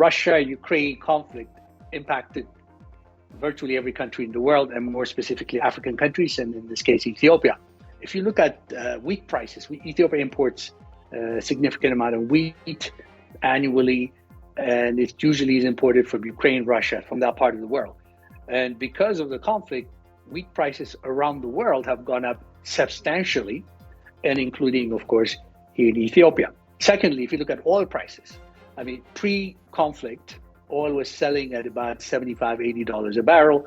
Russia-Ukraine conflict impacted virtually every country in the world, and more specifically African countries, and in this case Ethiopia. If you look at wheat prices, Ethiopia imports a significant amount of wheat annually, and it usually is imported from Ukraine, Russia, from that part of the world. And because of the conflict, wheat prices around the world have gone up substantially, and including, of course, here in Ethiopia. Secondly, if you look at oil prices, I mean, pre-conflict, oil was selling at about $75, $80 a barrel.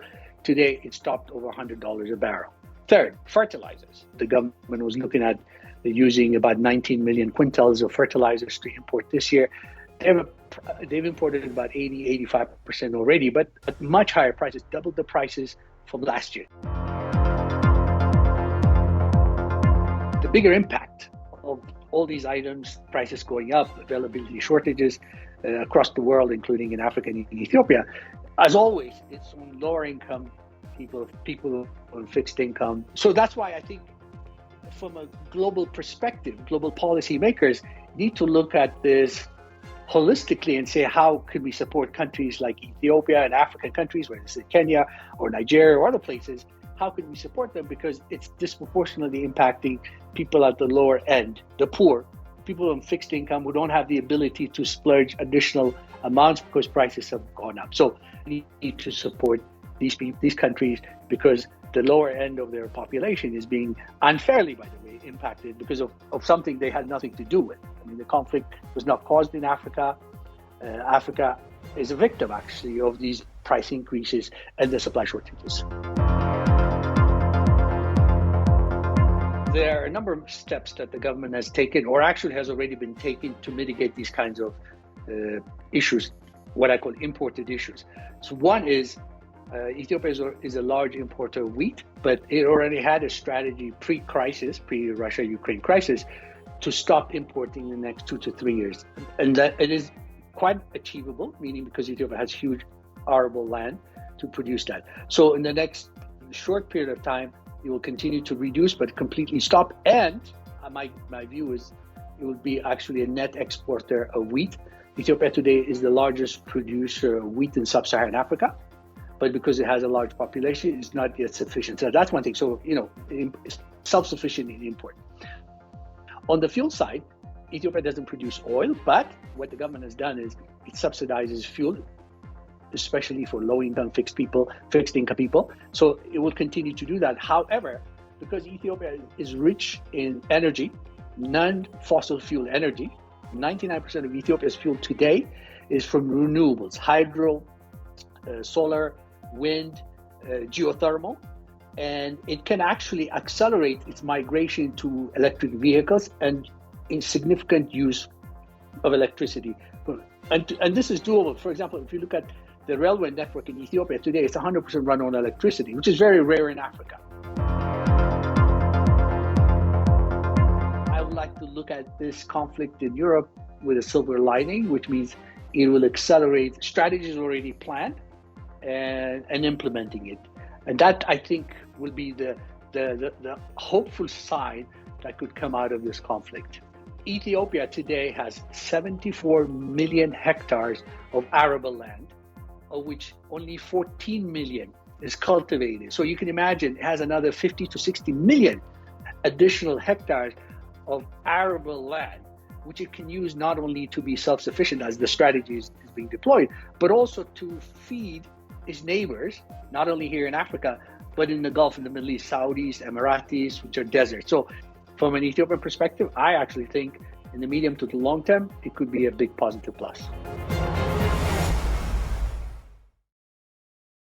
Today, it's topped over $100 a barrel. Third, fertilizers. The government was looking at using about 19 million quintals of fertilizers to import this year. They've imported about 80-85% already, but at much higher prices, double the prices from last year. The bigger impact of all these items, prices going up, availability shortages across the world, including in Africa and in Ethiopia, as always, it's on lower income people on fixed income. So that's why I think from a global perspective, global policymakers need to look at this holistically and say, how could we support countries like Ethiopia and African countries, whether it's in Kenya or Nigeria or other places? How could we support them? Because it's disproportionately impacting people at the lower end, the poor, people on fixed income who don't have the ability to splurge additional amounts because prices have gone up. So we need to support these countries, because the lower end of their population is being unfairly, by the way, impacted because of something they had nothing to do with. I mean, the conflict was not caused in Africa. Africa is a victim, actually, of these price increases and the supply shortages. There are a number of steps that the government has taken, or actually has already been taken, to mitigate these kinds of issues, what I call imported issues. So one is Ethiopia is a large importer of wheat, but it already had a strategy pre-crisis, pre-Russia-Ukraine crisis, to stop importing in the next 2 to 3 years. And that it is quite achievable, meaning because Ethiopia has huge arable land to produce that. So in the next short period of time, it will continue to reduce, but completely stop. And my view is it will be actually a net exporter of wheat. Ethiopia today is the largest producer of wheat in sub-Saharan Africa, but because it has a large population, it's not yet sufficient. So that's one thing. So, it's self-sufficient in import. On the fuel side, Ethiopia doesn't produce oil, but what the government has done is it subsidizes fuel, especially for low-income fixed income people. So it will continue to do that. However, because Ethiopia is rich in energy, non-fossil fuel energy, 99% of Ethiopia's fuel today is from renewables, hydro, solar, wind, geothermal, and it can actually accelerate its migration to electric vehicles and in significant use of electricity. And this is doable. For example, if you look at the railway network in Ethiopia today, it's 100% run on electricity, which is very rare in Africa. I would like to look at this conflict in Europe with a silver lining, which means it will accelerate strategies already planned and implementing it. And that, I think, will be the hopeful sign that could come out of this conflict. Ethiopia today has 74 million hectares of arable land, of which only 14 million is cultivated. So you can imagine it has another 50 to 60 million additional hectares of arable land, which it can use not only to be self-sufficient as the strategy is being deployed, but also to feed its neighbors, not only here in Africa, but in the Gulf and the Middle East, Saudis, Emiratis, which are deserts. So from an Ethiopian perspective, I actually think in the medium to the long term, it could be a big positive plus.